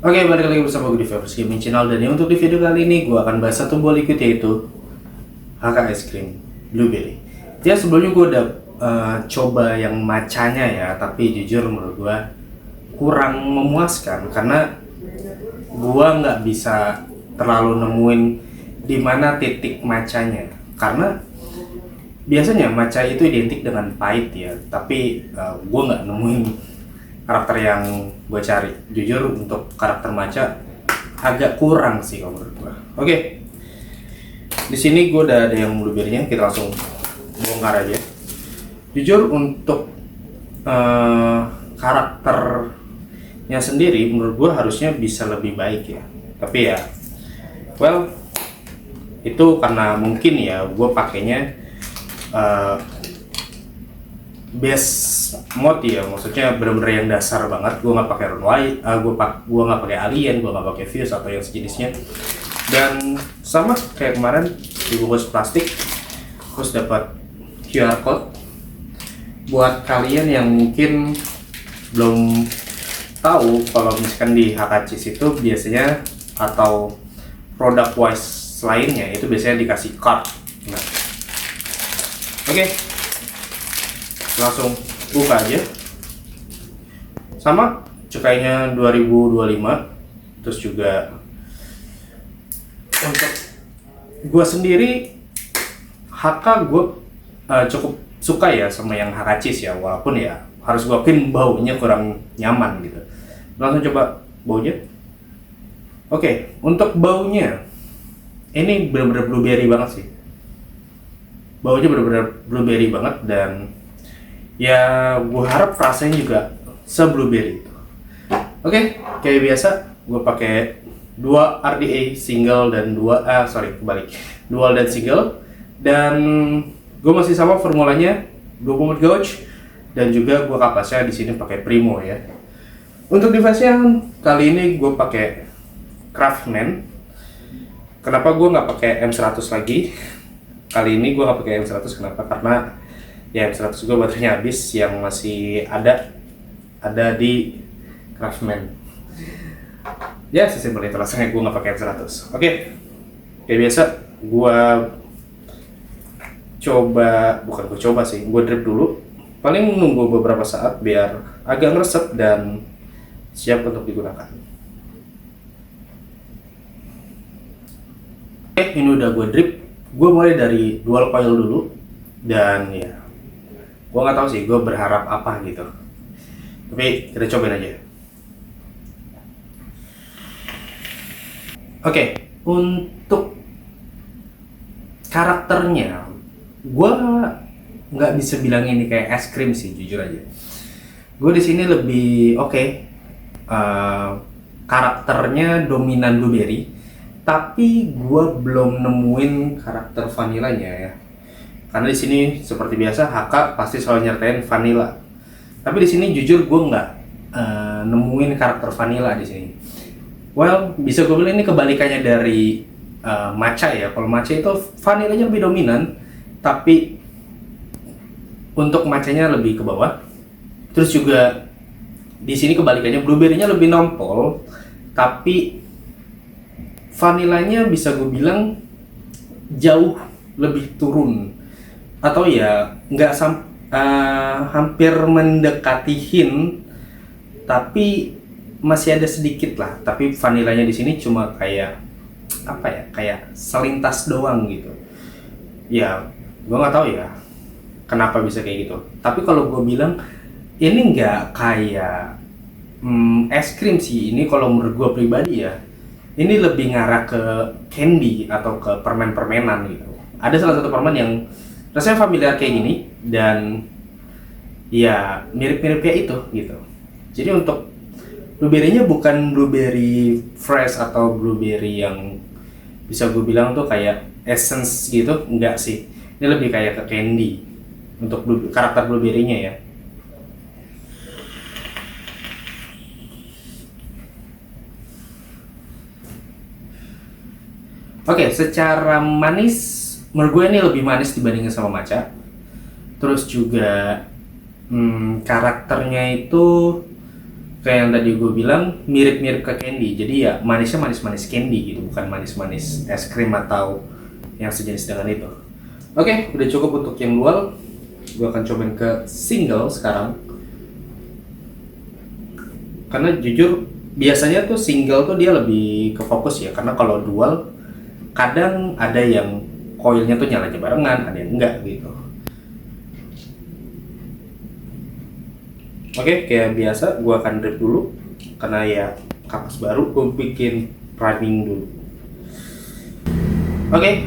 Oke, balik lagi bersama gue di Fevers Gaming Channel. Dan untuk di video kali ini gue akan bahas satu buah liquid, yaitu HK Ice Cream Blueberry. Ya, sebelumnya gue udah coba yang matchanya ya, tapi jujur menurut gue kurang memuaskan karena gue nggak bisa terlalu nemuin di mana titik matchanya. Karena biasanya matcha itu identik dengan pahit ya, tapi gue nggak nemuin karakter yang gue cari. Jujur untuk karakter matcha agak kurang sih kalau menurut gue. Oke, di sini gue udah ada yang blueberry-nya, kita langsung bongkar aja. Jujur untuk karakternya sendiri menurut gue harusnya bisa lebih baik ya, tapi ya well, itu karena mungkin ya gue pakainya base mode ya, maksudnya bener-bener yang dasar banget. Gue nggak pakai runway, gue nggak pakai alien, gue nggak pakai fuse atau yang sejenisnya. Dan sama kayak kemarin dibungkus plastik, terus dapat QR code buat kalian yang mungkin belum tahu kalau misalkan di HKCs itu biasanya atau produk wise lainnya itu biasanya dikasih card. Nah, oke. Langsung buka aja. Sama cukainya 2025. Terus juga untuk gue sendiri HK gue cukup suka ya sama yang HK Cheese ya, walaupun ya harus gue akuin baunya kurang nyaman gitu. Langsung coba baunya. Oke, untuk baunya ini bener-bener blueberry banget sih. Baunya bener-bener blueberry banget, dan ya gue harap rasanya juga se-blueberry itu. Oke, kayak biasa gue pakai 2 RDA single dan dual dan single, dan gue masih sama formulanya 20 gauge, dan juga gue kapasnya di sini pakai Primo ya. Untuk device-nya kali ini gue pakai Craftman. Kenapa gue nggak pakai M100 lagi? Kali ini gue nggak pakai M100, kenapa? Karena ya M100 gue baterainya habis, yang masih ada di Craftman. Ya sesimpel itu rasanya, gue nggak pakai M100. Oke, kayak biasa gue drip dulu. Paling nunggu beberapa saat biar agak ngeresep dan siap untuk digunakan. Oke, ini udah gue drip. Gue mulai dari dual coil dulu, dan ya gue nggak tahu sih gue berharap apa gitu, tapi kita cobain aja. Oke, untuk karakternya gue nggak bisa bilang ini kayak es krim sih, jujur aja. Gue di sini lebih karakternya dominan blueberry, tapi gue belum nemuin karakter vanilanya ya. Karena di sini seperti biasa HK pasti selalu nyertain vanilla. Tapi di sini jujur gue nggak nemuin karakter vanilla di sini. Well, bisa gue bilang ini kebalikannya dari matcha ya. Kalau matcha itu vanillanya lebih dominan, tapi untuk matchanya lebih ke bawah. Terus juga di sini kebalikannya, blueberry-nya lebih nompol, tapi vanillanya bisa gue bilang jauh lebih turun, atau ya nggak hampir mendekati hint, tapi masih ada sedikit lah. Tapi vanilanya di sini cuma kayak apa ya, kayak selintas doang gitu. Ya, gue nggak tahu ya kenapa bisa kayak gitu. Tapi kalau gue bilang ini nggak kayak es krim sih. Ini kalau menurut gue pribadi ya, ini lebih ngarah ke candy atau ke permen-permenan gitu. Ada salah satu permen yang rasanya familiar kayak gini, dan ya mirip-mirip kayak itu gitu. Jadi untuk blueberry-nya bukan blueberry fresh atau blueberry yang bisa gue bilang tuh kayak essence gitu, enggak sih. Ini lebih kayak ke candy untuk karakter blueberry-nya ya. Oke, secara manis menurut gue ini lebih manis dibandingin sama matcha. Terus juga karakternya itu kayak yang tadi gue bilang mirip-mirip ke candy, jadi ya manisnya manis-manis candy gitu, bukan manis-manis es krim atau yang sejenis dengan itu. Oke, udah cukup untuk yang dual. Gue akan cobain ke single sekarang, karena jujur biasanya tuh single tuh dia lebih ke fokus ya, karena kalau dual kadang ada yang koilnya tuh nyalanya barengan, ada yang enggak gitu. Oke, kayak biasa gue akan drip dulu karena ya kapas baru, gue bikin priming dulu. Oke,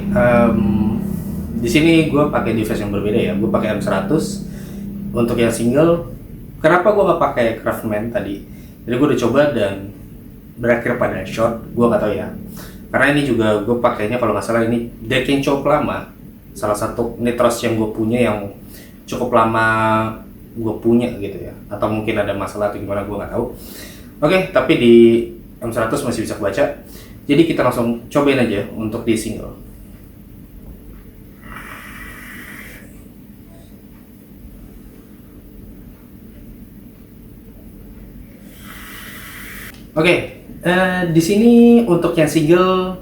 di sini gue pakai device yang berbeda ya. Gue pakai M100 untuk yang single. Kenapa gue gak pakai Craftman tadi? Jadi gue udah coba dan berakhir pada short. Gue gak tahu ya. Karena ini juga gue pakainya kalau nggak salah ini deck yang cukup lama. Salah satu Nitros yang gue punya yang cukup lama gue punya gitu ya, atau mungkin ada masalah atau gimana gue nggak tahu. Oke, tapi di M100 masih bisa baca, jadi kita langsung cobain aja untuk di single. Oke, di sini untuk yang single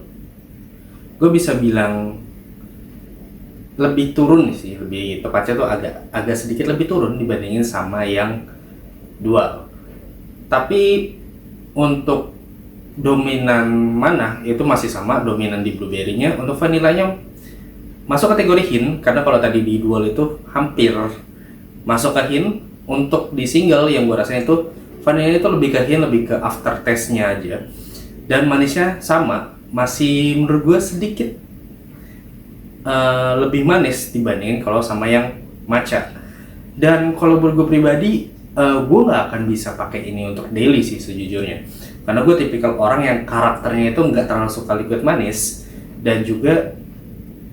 gue bisa bilang lebih turun sih, lebih tepatnya tuh agak sedikit lebih turun dibandingin sama yang dual. Tapi untuk dominan mana itu masih sama, dominan di blueberry-nya. Untuk vanilanya masuk kategori hint, karena kalau tadi di dual itu hampir masuk ke hint. Untuk di single yang gue rasain itu vanilanya itu lebih ke hint, lebih ke aftertaste-nya aja. Dan manisnya sama, masih menurut gue sedikit lebih manis dibandingin kalau sama yang matcha. Dan kalau buat gue pribadi, gue nggak akan bisa pakai ini untuk daily sih sejujurnya, karena gue tipikal orang yang karakternya itu nggak terlalu suka liquid manis, dan juga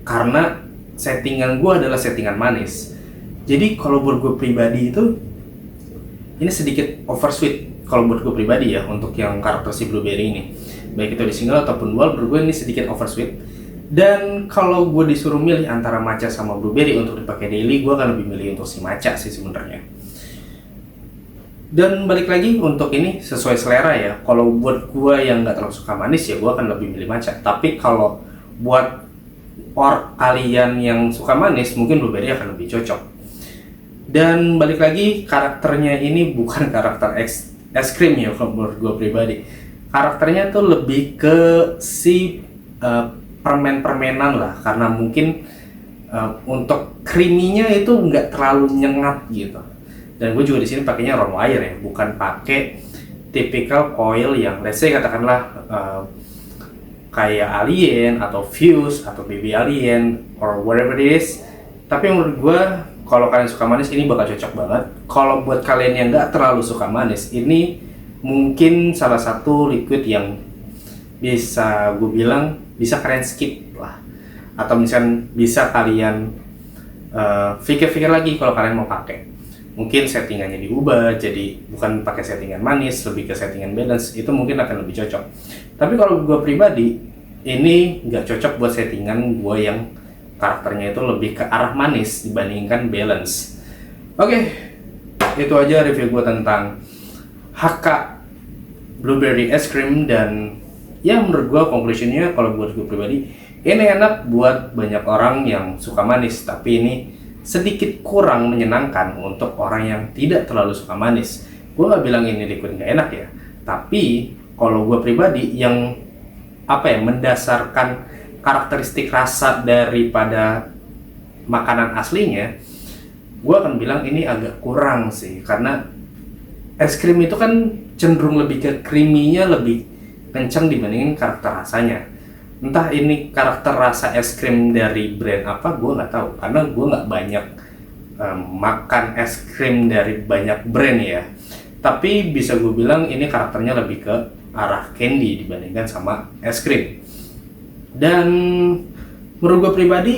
karena settingan gue adalah settingan manis. Jadi kalau buat gue pribadi itu ini sedikit oversweet kalau buat gue pribadi ya, untuk yang karakter si blueberry ini, baik itu di single ataupun dual, menurut gue ini sedikit oversweet. Dan kalau gue disuruh milih antara matcha sama blueberry untuk dipakai daily, gue akan lebih milih untuk si matcha sih sebenarnya. Dan balik lagi untuk ini sesuai selera ya. Kalau buat gue yang nggak terlalu suka manis ya gue akan lebih milih matcha. Tapi kalau buat kalian yang suka manis, mungkin blueberry akan lebih cocok. Dan balik lagi, karakternya ini bukan karakter es krim ya kalau menurut gue pribadi. Karakternya tuh lebih ke si permen-permenan lah, karena mungkin untuk creamy-nya itu nggak terlalu nyengat gitu. Dan gue juga di sini pakainya round wire ya, bukan pakai typical coil yang let's say katakanlah kayak Alien atau Fuse atau Baby Alien or whatever it is. Tapi menurut gue kalau kalian suka manis ini bakal cocok banget. Kalau buat kalian yang nggak terlalu suka manis, ini mungkin salah satu liquid yang bisa gue bilang bisa kalian skip lah, atau misalnya bisa kalian pikir-pikir lagi kalau kalian mau pakai. Mungkin settingannya diubah jadi bukan pakai settingan manis, lebih ke settingan balance, itu mungkin akan lebih cocok. Tapi kalau gue pribadi ini nggak cocok buat settingan gue yang karakternya itu lebih ke arah manis dibandingkan balance. Oke, itu aja review gue tentang HK Blueberry Ice Cream. Dan ya menurut gue conclusionnya kalau buat gue pribadi ini enak buat banyak orang yang suka manis, tapi ini sedikit kurang menyenangkan untuk orang yang tidak terlalu suka manis. Gue nggak bilang ini liquid nggak enak ya, tapi kalau gue pribadi yang mendasarkan karakteristik rasa daripada makanan aslinya, gue akan bilang ini agak kurang sih, karena es krim itu kan cenderung lebih ke creamy-nya lebih kencang dibandingin karakter rasanya. Entah ini karakter rasa es krim dari brand apa, gue nggak tahu, karena gue nggak banyak makan es krim dari banyak brand ya. Tapi bisa gue bilang ini karakternya lebih ke arah candy dibandingkan sama es krim. Dan menurut gue pribadi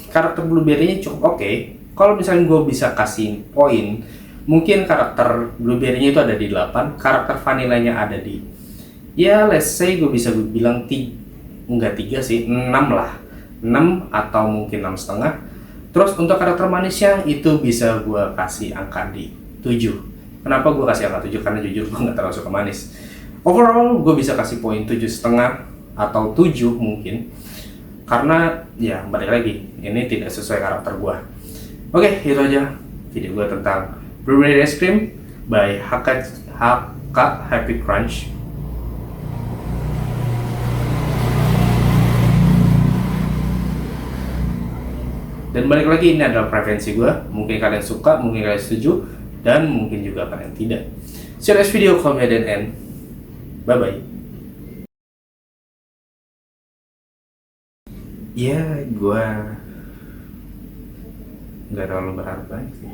karakter blueberry-nya cukup oke. Kalau misalnya gue bisa kasih poin, mungkin karakter blueberry-nya itu ada di 8, karakter vanilanya ada di, ya let's say gue bisa bilang 3 sih, 6 lah, 6 atau mungkin 6,5. Terus untuk karakter manisnya itu bisa gue kasih angka di 7. Kenapa gue kasih angka 7? Karena jujur gue nggak terlalu suka manis. Overall gue bisa kasih poin 7,5 atau 7 mungkin, karena ya balik lagi ini tidak sesuai karakter gue. Oke, itu aja video gue tentang Blueberry Ice Cream by HK Happy Crunch. Dan balik lagi, ini adalah preferensi gue. Mungkin kalian suka, mungkin kalian setuju, dan mungkin juga kalian tidak. See you next video, kalau dan end. Bye bye. Ya, gue nggak terlalu berharap banyak sih.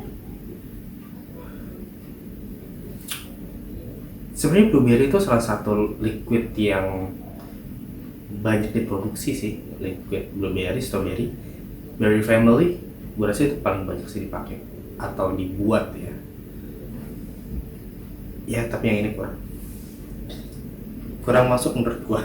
Sebenarnya blueberry itu salah satu liquid yang banyak diproduksi sih, liquid blueberry, strawberry, berry family. Gue rasa itu paling banyak sih dipakai atau dibuat ya. Ya, tapi yang ini kurang masuk menurut gue.